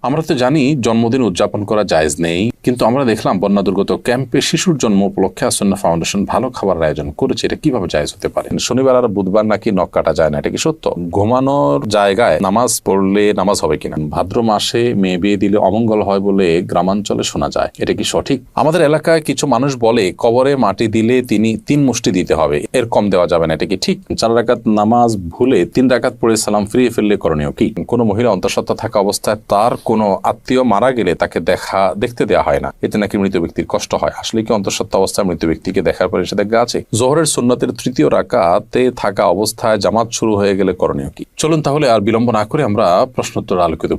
আমরা তো জানি জন্মদিন উদযাপন করা জায়েজ নেই, কিন্তু আমরা দেখলাম বন্যা দুর্গত ক্যাম্পে শিশুর জন্ম উপলক্ষে আসন্না ফাউন্ডেশন ভালো খাবারের আয়োজন করেছে। এটা কিভাবে জায়েজ হতে পারে? শনিবার আর বুধবার নাকি নখ কাটা যায় না, এটা কি সত্য? ঘুমানোর জায়গায় নামাজ পড়লে নামাজ হবে কিনা? ভাদ্র মাসে মেয়ে বিয়ে দিলে অমঙ্গল হয় বলে গ্রামাঞ্চলে শোনা যায়, এটা কি সঠিক? আমাদের এলাকায় কিছু মানুষ বলে কবরে মাটি দিলে তিনি 3 মুষ্টি দিতে হবে, এর কম দেওয়া যাবে না, এটা কি ঠিক? 4 রাকাত নামাজ ভুলে 3 রাকাত পড়ে সালাম ফিরিয়ে ফেললে করণীয় কি? কোনো মহিলা অন্তঃসত্ত্বা থাকা অবস্থায় তার কোনো আত্মীয় মারা গেলে তাকে দেখতে দেওয়া হয় না, এতে নাকি মৃত ব্যক্তির কষ্ট হয়। আসলে কি অন্তঃসত্ত্বা অবস্থায় মৃত ব্যক্তিকে দেখার পরে নিষেধাজ্ঞা আছে? জোহরের সুন্নতের 3য় রাকাতে থাকা অবস্থায় জামাত শুরু হয়ে গেলে করণীয় কি? চলুন তাহলে আর বিলম্ব না করে আমরা প্রশ্নোত্তর আলোকিত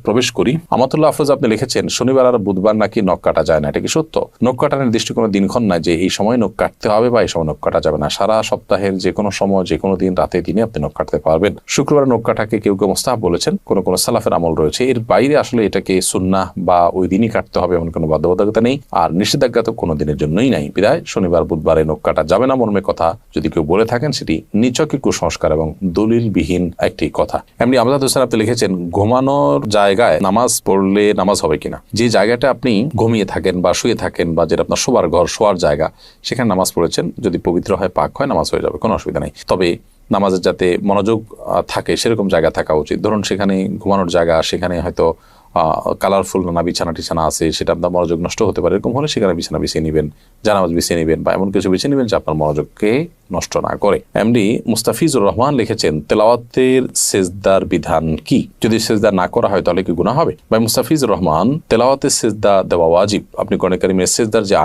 প্রবেশ করি। আমাতুল্লাহ আফরোজ আপনি লিখেছেন শনিবার আর বুধবার নাকি নখ কাটা যায় না, এটা কি সত্য? নখ কাটার নির্দিষ্ট কোনো দিনক্ষণ নাই যে এই সময় নখ কাটতে হবে বা এই সময় নখ কাটা যাবে না। সারা সপ্তাহের যে কোনো সময় যে কোনো দিন রাতে দিনে আপনি নখ কাটতে পারবেন। শুক্রবার নখ কাটাকে কেউ কেউ মুস্তাহাব বলেছেন, কোন সালাফের আমল রয়েছে। এর বাইরে আসলে এটাকে সুন্নাহ বা ওই দিনই কাটতে হবে এমন কোনো বাধ্যবাধকতা নেই, আর নিষেধাজ্ঞা তো কোনো দিনের জন্যই নাই। বিদায় শনিবার বুধবারে নখ কাটা যাবে না মর্মে কথা যদি কেউ বলে থাকেন, সেটি নিছকই কুসংস্কার এবং দলিলবিহীন একটি কথা। এমনি আমজাদ হোসেন আপনি লিখেছেন ঘুমানোর জায়গায় নামাজ পড়লে নামাজ হবে কিনা? যে জায়গাটা আপনি ঘুমিয়ে থাকেন বা শুয়ে থাকেন বা যেটা আপনার শোবার ঘর, শোয়ার জায়গা, সেখানে নামাজ পড়েছেন, যদি পবিত্র হয়, পাক হয়, নামাজ হয়ে যাবে, কোনো অসুবিধা নেই। তবে নামাজের যাতে মনোযোগ থাকে সেরকম জায়গা থাকা উচিত। ধরুন সেখানে ঘুমানোর জায়গা, সেখানে হয়তো কালারফুল নানা বিছানা আছে, সেটা আপনার মনোযোগ নষ্ট হতে পারে। এরকম হলে সেখানে বিছানা বিছিয়ে নেবেন, জানামাজ বিছিয়ে নেবেন বা এমন কিছু বিছিয়ে নেবেন যে আপনার মনোযোগকে নষ্ট না করে। এমডি মুস্তাফিজুর রহমান লিখেছেন তেলাওয়াতের সেজদার বিধান কি? যদি সেজদা না করা হয় তাহলে কি গুনাহ হবে? ভাই মুস্তাফিজুর রহমান, তেলাওয়াতের সেজদা দেওয়া ওয়াজিব। আপনি কোরআন কারীমের সেজদার যে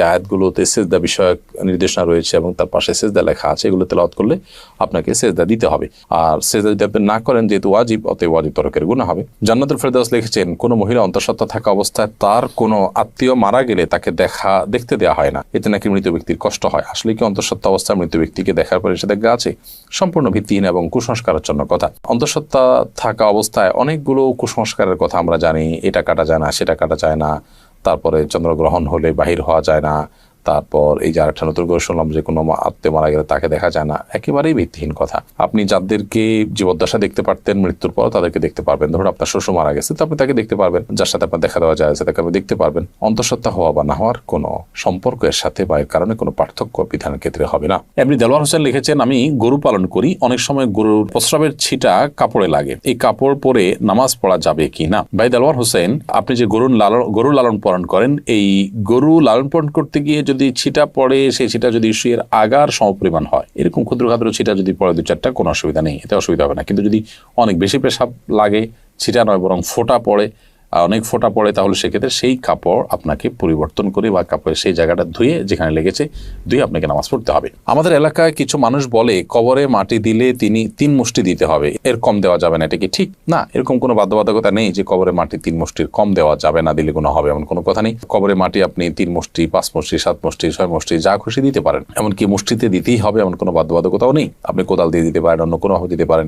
আয়াতগুলোতে সেজদা বিষয়ক নির্দেশনা রয়েছে এবং তার পাশে সেজদা লেখা আছে, এগুলো তেলাওয়াত করলে আপনাকে সেজদা দিতে হবে। আর সেজদা যদি আপনি না করেন, যেহেতু ওয়াজিব, অতএব ওয়াজিব তরকের গুনাহ হবে। জান্নাতুল ফেরদাউস লিখেছেন কোনো মহিলা অন্তঃসত্ত্বা থাকা অবস্থায় তার কোনো আত্মীয় মারা গেলে তাকে দেখতে দেওয়া হয় না, এতে নাকি মৃত ব্যক্তির কষ্ট হয়। আসলে কি অন্তঃসত্ত্বা অবস্থায় মৃত ব্যক্তিকে দেখার পরে নিষেধাজ্ঞা আছে? সম্পূর্ণ ভিত্তিহীন এবং কুসংস্কারাচ্ছন্ন কথা। অন্তঃসত্ত্বা থাকা অবস্থায় অনেকগুলো কুসংস্কারের কথা আমরা জানি। এটা কাটা যায় না, সেটা কাটা যায় না, তারপরে চন্দ্রগ্রহণ হলে বাহির হওয়া যায় না, তারপর এই যে আরেকটা নতুন করে শুনলাম যে কোনো আত্মীয় মারা গেলে তাকে দেখা যায় না। একেবারেই ভিত্তিহীন কথা। আপনি যাদেরকে জীবদ্দশা দেখতে পারতেন, মৃত্যুর পর তাদেরকে দেখতে পারবেন। ধরুন আপনার শ্বশুর মারা গেছে, তো আপনি তাকে দেখতে পারবেন, যার সাথে আপনার দেখা দেওয়া যায় তাকে আপনি দেখতে পারবেন। অন্তঃসত্ত্বা হওয়া বা না হওয়ার কোনো সম্পর্ক এর সাথে বা এর কারণে কোনো পার্থক্য বিধানের ক্ষেত্রে হবে না। এমনি দেলোয়ার হোসেন লিখেছেন আমি গরু পালন করি, অনেক সময় গরুর প্রস্রাবের ছিটা কাপড়ে লাগে, এই কাপড় পরে নামাজ পড়া যাবে কি না? ভাই দেলোয়ার হোসেন, আপনি যে গরু লালন পালন করেন, এই গরু লালন পালন করতে গিয়ে যদি ছিটা পড়ে, সেই ছিটা যদি শুয়ের আগার সমপরিমাণ হয়, এরকম ক্ষুদ্র ক্ষুদ্র ছিটা যদি পড়ে 2-4টা, কোনো অসুবিধা নেই, এতে অসুবিধা হবে না। কিন্তু যদি অনেক বেশি পেশাব লাগে, ছিটা নয় বরং ফোঁটা পড়ে, অনেক ফোঁটা পড়ে, তাহলে সেক্ষেত্রে সেই কাপড় আপনাকে পরিবর্তন করে বা কাপড়ের সেই জায়গাটা ধুয়ে, যেখানে লেগেছে ধুয়ে আপনাকে নামাজ পড়তে হবে। আমাদের এলাকায় কিছু মানুষ বলে কবরে মাটি দিলে তিনি 3 মুষ্টি দিতে হবে, এর কম দেওয়া যাবে না, এটা কি ঠিক? না, এরকম কোনো বাধ্যবাধকতা নেই যে কবরে মাটি 3 মুষ্টির কম দেওয়া যাবে না, দিলে কোনো হবে এমন কোনো কথা নেই। কবরে মাটি আপনি 3 মুষ্টি, 5 মুষ্টি, 7 মুষ্টি, 6 মুষ্টি, যা খুশি দিতে পারেন। এমনকি মুষ্টিতে দিতেই হবে এমন কোনো বাধ্যবাধকতাও নেই। আপনি কোদাল দিয়ে দিতে পারেন, অন্য কোনোভাবে দিতে পারেন।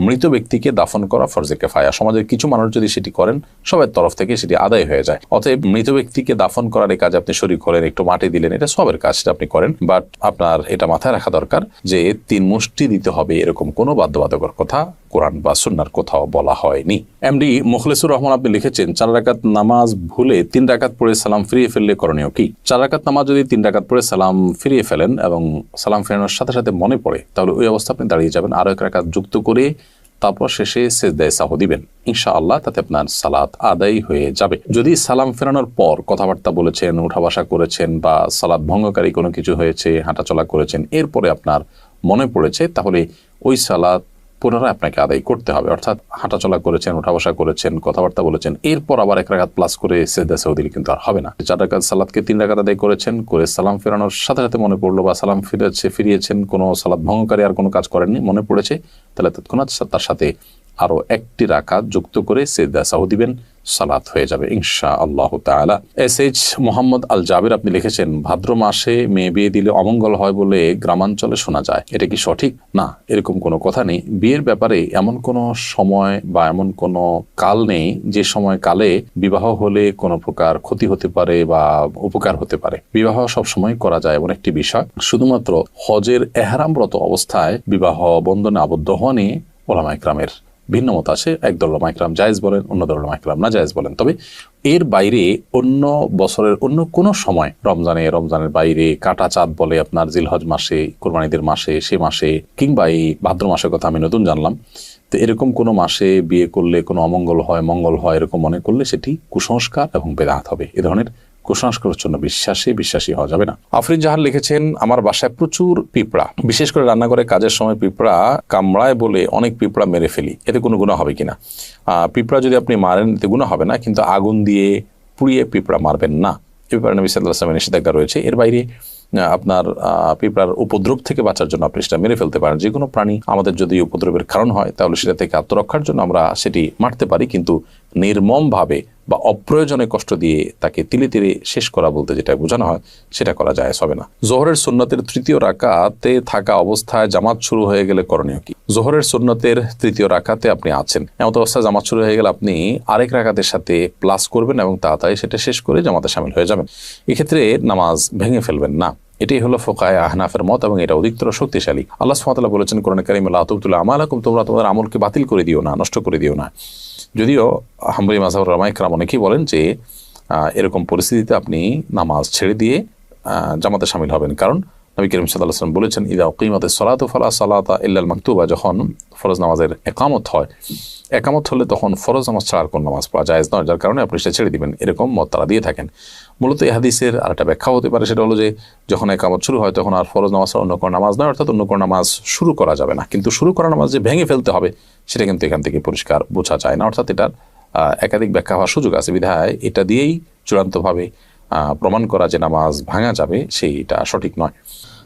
মৃত ব্যক্তিকে দাফন করা ফরজে কিফায়া। সমাজের কিছু মানুষ যদি সেটি করেন, সবার তরফ থেকে সেটি আদায় হয়ে যায়। অতএব মৃত ব্যক্তিকে দাফন করার এই কাজে আপনি শরীক হলেন, একটু মাটি দিলেন, এটা সবের কাজটা আপনি করেন। বাট আপনার এটা মাথায় রাখা দরকার যে 3 মুষ্টি দিতে হবে এরকম কোনো বাধ্যবাধকতার কথা কোরআন বা সুন্নাহর কোথাও বলা হয়নি। এমডি মুখলেসুর রহমান আপনি লিখেছেন 4 রাকাত নামাজ ভুলে 3 রাকাত পড়ে সালাম ফিরিয়ে ফেললে করণীয় কি? 4 রাকাত নামাজ যদি 3 রাকাত পড়ে সালাম ফিরিয়ে ফেলেন এবং সালাম ফেরানোর সাথে সাথে মনে পড়ে, তাহলে ওই অবস্থা আপনি দাঁড়িয়ে যাবেন, আরো 1 রাকাত যুক্ত করে তারপর শেষে সেজদায়ে সাহু দিবেন। ইনশাআল্লাহ তাতে আপনার সালাত আদায় হয়ে যাবে। যদি সালাম ফেরানোর পর কথাবার্তা বলেছেন, উঠা বসা করেছেন বা সালাত ভঙ্গকারী কোনো কিছু হয়েছে, হাঁটাচলা করেছেন, এরপরে আপনার মনে পড়েছে, তাহলে ওই সালাত পুনরায় আপনাকে আদায় করতে হবে। অর্থাৎ হাঁটাচলা করেছেন, উঠা বসা করেছেন, কথাবার্তা বলেছেন, এরপর আবার 1 রাকাত প্লাস করে সেজদায়ে সাহু দিলে কিন্তু আর হবে না। 4 রাকাত সালাতকে 3 রাকাত আদায় করেছেন, করে সালাম ফেরানোর সাথে সাথে মনে পড়লো বা সালাম ফিরিয়েছেন, কোনো সালাত ভঙ্গকারী আর কোনো কাজ করেননি, মনে পড়েছে, তাহলে তৎক্ষণাৎ তার সাথে আরো 1টি রাকাত যুক্ত করে সেজদায়ে সাহু দিবেন, সালাত হয়ে যাবে ইনশাআল্লাহ তাআলা। এসএইচ মোহাম্মদ আল জাবির আপনি লিখেছেন ভাদ্র মাসে মেয়ে বিয়ে দিলে অমঙ্গল হয় বলে গ্রামাঞ্চলে শোনা যায়, এটা কি সঠিক? না, এরকম কোনো কথা নেই। বিয়ের ব্যাপারে এমন কোনো সময় বা এমন কোনো কাল নেই যে সময় কালে বিবাহ হলে কোনো প্রকার ক্ষতি হতে পারে বা উপকার হতে পারে। বিবাহ সব সময় করা যায় এমন একটি বিষয়। শুধুমাত্র হজের এহরামরত অবস্থায় বিবাহ বন্ধনে আবদ্ধ হওয়া নিয়ে উলামায়ে কেরামের ভিন্ন মত আছে। একদল উলামা ইকরাম জায়েজ বলেন, অন্য দল উলামা ইকরাম না জায়েজ বলেন। তবে এর বাইরে অন্য বছরের অন্য কোনো সময়, রমজানের বাইরে, কাটা চাঁদ বলে আপনার জিলহজ মাসে, কোরবানিদের মাসে, সে মাসে, কিংবা এই ভাদ্র মাসের কথা আমি নতুন জানলাম, তো এরকম কোনো মাসে বিয়ে করলে কোনো অমঙ্গল হয়, মঙ্গল হয় এরকম মনে করলে সেটি কুসংস্কার এবং বেদাত হবে। এ ধরনের কুসংস্কারের জন্য বিশ্বাসী হওয়া যাবে না। আফরিন জাহান লিখেছেন, আমার বাসায় প্রচুর পিঁপড়া, বিশেষ করে রান্নাঘরে কাজের সময় পিঁপড়া কামড়ায় বলে অনেক পিঁপড়া মেরে ফেলি, এতে কোনো গুনাহ হবে কিনা? পিঁপড়া যদি আপনি মারেন এতে গুনাহ হবে না, কিন্তু আগুন দিয়ে পুড়িয়ে পিঁপড়া মারবেন না। এ ব্যাপারে নবী সাল্লাল্লাহু আলাইহি ওয়াসাল্লামের নিষেধাজ্ঞা রয়েছে। এর বাইরে আপনার পিঁপড়ার উপদ্রব থেকে বাঁচার জন্য আপনি সেটা মেরে ফেলতে পারেন। যে কোনো প্রাণী আমাদের যদি উপদ্রবের কারণ হয় তাহলে সেটা থেকে আত্মরক্ষার জন্য আমরা সেটি মারতে পারি, কিন্তু নির্মমভাবে বা অপ্রয়োজনে কষ্ট দিয়ে তাকে তিলে তিলে শেষ করা বলতে যেটা বোঝানো হয় সেটা করা জায়েজ হবে না। জোহরের সুন্নতের তৃতীয় রাকাতে থাকা অবস্থায় জামাত শুরু হয়ে গেলে করণীয় কি? জোহরের সুন্নতের তৃতীয় রাকাতে আপনি আছেন, এমন অবস্থায় জামাত শুরু হয়ে গেলে আপনি আরেক রাকাতের সাথে প্লাস করবেন এবং তাড়াতাড়ি সেটা শেষ করে জামাতে শামিল হয়ে যাবেন। এক্ষেত্রে নামাজ ভেঙে ফেলবেন না। এটাই হলো ফুকাহায়ে আহনাফের মত এবং এটা অধিকতর শক্তিশালী। আল্লাহ সুবহানাহু ওয়া তাআলা বলেছেন কোরআনে কারিমে, লা তুবতিলু আমালাকুম, তোমরা তোমাদের আমলকে বাতিল করে দিও না, নষ্ট করে দিও না। যদিও হাম্বলী মাযহাবের উলামা ইকরাম অনেকেই বলেন যে এরকম পরিস্থিতিতে আপনি নামাজ ছেড়ে দিয়ে জামাতে শামিল হবেন, কারণ নবী করিম সাল্লাল্লাহু আলাইহি ওয়াসাল্লাম বলেছেন, ইযা উকিমাতিস সালাতু ফালা সালাতা ইল্লাল মাকতুবা, যখন ফরজ নামাজের একামত হয়, একামত হলে তখন ফরজ নামাজ ছাড়ার কোন নামাজ পড়া জায়েজ নয়, যার কারণে আপনি সেটা ছেড়ে দিবেন। এরকম মত তারা দিয়ে থাকেন। মূলত এই হাদিসের আর একটা ব্যাখ্যা হতে পারে, সেটা হলো যে যখন একামত শুরু হয় তখন আর ফরজ নামাজ অন্য কোনো নামাজ নয়, অর্থাৎ অন্য কোনো নামাজ শুরু করা যাবে না। কিন্তু শুরু করা নামাজ যে ভেঙে ফেলতে হবে সেটা কিন্তু এখান থেকে পরিষ্কার বোঝা যায় না, অর্থাৎ এটার একাধিক ব্যাখ্যা হওয়ার সুযোগ আছে। বিধায় এটা দিয়েই চূড়ান্তভাবে প্রমাণ করা যে নামাজ ভাঙা যাবে সেইটা সঠিক নয়।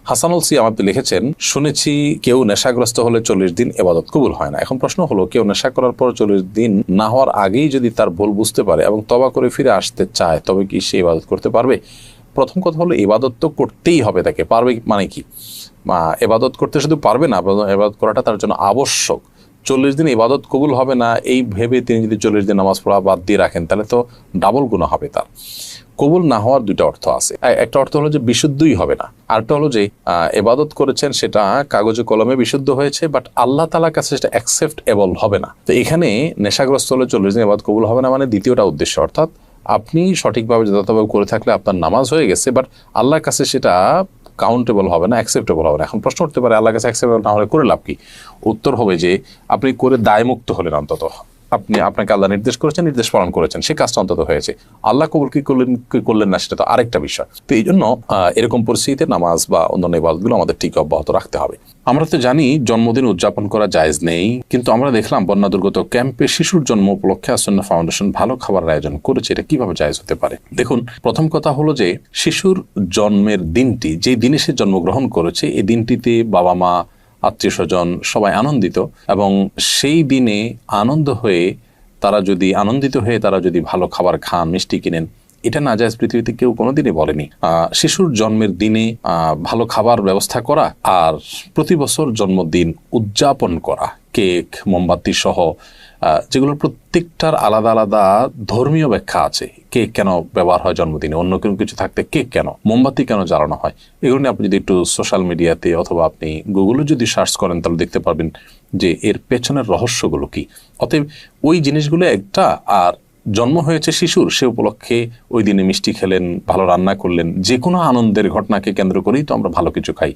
হাসানুল সিয়াম আপনি লিখেছেন, শুনেছি কেউ নেশাগ্রস্ত হলে 40 দিন ইবাদত কবুল হয় না। এখন প্রশ্ন হলো, কেউ নেশা করার পর 40 দিন না হওয়ার আগেই যদি তার ভুল বুঝতে পারে এবং তওবা করে ফিরে আসতে চায়, তবে কি সে ইবাদত করতে পারবে? প্রথম কথা হলো, ইবাদত তো করতেই হবে তাকে। পারবে মানে কি? ইবাদত করতে শুধু পারবে না, ইবাদত করাটা তার জন্য আবশ্যক। 40 দিন ইবাদত কবুল হবে না এই ভেবে তিনি যদি 40 দিন নামাজ পড়া বাদ দিয়ে রাখেন তাহলে তো ডাবল গুনাহ হবে তার। কবুল না হওয়ার দুইটা অর্থ আছে। একটা অর্থ হলো যে বিশুদ্ধই হবে না, আরেকটা হলো যে ইবাদত করেছেন সেটা কাগজে কলমে বিশুদ্ধ হয়েছে, বাট আল্লাহ তাআলার কাছে সেটা অ্যাকসেপ্টেবল হবে না। তো এখানে নেশাগ্রস্ত হলে 40 দিন ইবাদত কবুল হবে না মানে দ্বিতীয়টা উদ্দেশ্য, অর্থাৎ আপনি সঠিকভাবে যথাযথভাবে করে থাকলে আপনার নামাজ হয়ে গেছে, বাট আল্লাহর কাছে সেটা কাউন্টেবল হবে না, অ্যাকসেপ্টেবল হবে না। এখন প্রশ্ন উঠতে পারে, আল্লাহর কাছে অ্যাকসেপ্টেবল না হলে করে লাভ কি? উত্তর হবে যে আপনি করে দায়মুক্ত হলেন, অন্তত আপনাকে আল্লাহ নির্দেশ করেছেন, নির্দেশ পালন করেছেন, সে কাজটা অন্তত হয়েছে। আল্লাহ কবুল কি করলেন না সেটা তো আরেকটা বিষয়। তো এই জন্য এরকম পরিস্থিতিতে নামাজ বা অন্যান্য ইবাদতগুলো আমাদের ঠিক অব্যাহত রাখতে হবে। আমরা তো জানি জন্মদিন উদযাপন করা জায়েজ নেই, কিন্তু আমরা দেখলাম বন্যা দুর্গত ক্যাম্পে শিশুর জন্ম উপলক্ষে আসন্না ফাউন্ডেশন ভালো খাবারের আয়োজন করেছে। এটা কিভাবে জায়েজ হতে পারে? দেখুন, প্রথম কথা হলো যে শিশুর জন্মের দিনটি, যে দিনে সে জন্মগ্রহণ করেছে, এই দিনটিতে বাবা মা, আত্মীয় স্বজন সবাই আনন্দিত, এবং সেই দিনে আনন্দিত হয়ে তারা যদি ভালো খাবার খান, মিষ্টি কিনেন, এটা না জায়েজ পৃথিবীতে কেউ কোনোদিনই বলেনি। শিশুর জন্মের দিনে ভালো খাবার ব্যবস্থা করা আর প্রতি বছর জন্মদিন উদযাপন করা, কেক, মোমবাতি সহ, যেগুলোর প্রত্যেকটার আলাদা আলাদা ধর্মীয় ব্যাখ্যা আছে। কেক কেন ব্যবহার হয় জন্মদিনে, অন্য কোনো কিছু থাকতে কেক কেন, মোমবাতি কেন জ্বালানো হয়, এগুলো নিয়ে আপনি যদি একটু সোশ্যাল মিডিয়াতে অথবা আপনি গুগলে যদি সার্চ করেন তাহলে দেখতে পারবেন যে এর পেছনের রহস্যগুলো কি। অতএব ওই জিনিসগুলো একটা, আর জন্ম হয়েছে শিশুর, সে উপলক্ষে ওই দিনে মিষ্টি খেলেন, ভালো রান্না করলেন, যে কোনো আনন্দের ঘটনাকে কেন্দ্র করেই তো আমরা ভালো কিছু খাই,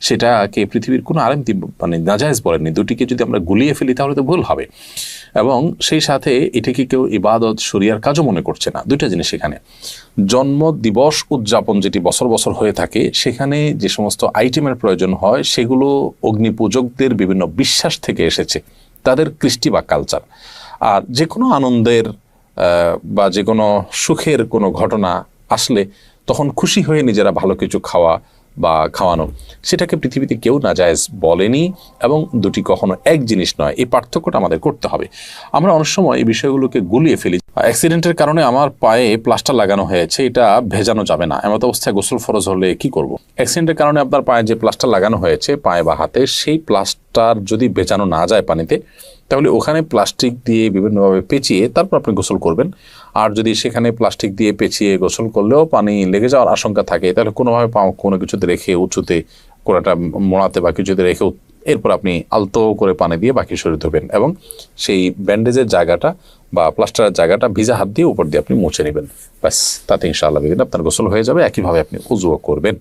সেটাকে পৃথিবীর কোনো আলেম মানে নাজায়েজ বলেননি। দুটিকে যদি আমরা গুলিয়ে ফেলি তাহলে তো ভুল হবে, এবং সেই সাথে এটাকে কেউ ইবাদত শরিয়ার কাজও মনে করছে না। দুইটা জিনিস এখানে। জন্ম দিবস উদযাপন যেটি বছর বছর হয়ে থাকে, সেখানে যে সমস্ত আইটেমের প্রয়োজন হয় সেগুলো অগ্নিপূজকদের বিভিন্ন বিশ্বাস থেকে এসেছে, তাদের কৃষ্টি বা কালচার। আর যে কোনো আনন্দের বা যে কোনো সুখের কোনো ঘটনা আসলে তখন খুশি হয়ে নিজেরা ভালো কিছু খাওয়া বা খাওয়ানো, সেটাকে পৃথিবীতে কেউ নাজায়েজ বলেনি, এবং দুটি কখনো এক জিনিস নয়। এই পার্থক্যটা আমাদের করতে হবে। আমরা অনেক সময় এই বিষয়গুলোকে গুলিয়ে ফেলি। অ্যাক্সিডেন্টের কারণে আমার পায়ে প্লাস্টার লাগানো হয়েছে, এটা ভেজানো যাবে না, এমত অবস্থায় গোসল ফরজ হলে কি করব? অ্যাক্সিডেন্টের কারণে আপনার পায়ে যে প্লাস্টার লাগানো হয়েছে পায়ে বা হাতে, সেই প্লাস্টার যদি ভেজানো না যায় পানিতে, তাহলে ওখানে প্লাস্টিক দিয়ে বিভিন্নভাবে পেঁচিয়ে তারপর আপনি গোসল করবেন। আর যদি সেখানে প্লাস্টিক দিয়ে পেঁচিয়ে গোসল করলেও পানি লেগে যাওয়ার আশঙ্কা থাকে, তাহলে কোনোভাবে কোনো কিছুতে রেখে উঁচুতে কোনোটা মোড়াতে বা কিছুতে রেখে এরপর আপনি আলতো করে পানি দিয়ে বাকি শরীর ধোবেন এবং সেই ব্যান্ডেজের জায়গাটা বা প্লাস্টারের জায়গাটা ভিজা হাত দিয়ে উপর দিয়ে আপনি মুছে নেবেন। ব্যাস, তাতে ইনশাআল্লাহ আপনার গোসল হয়ে যাবে। একইভাবে আপনি উযুও করবেন।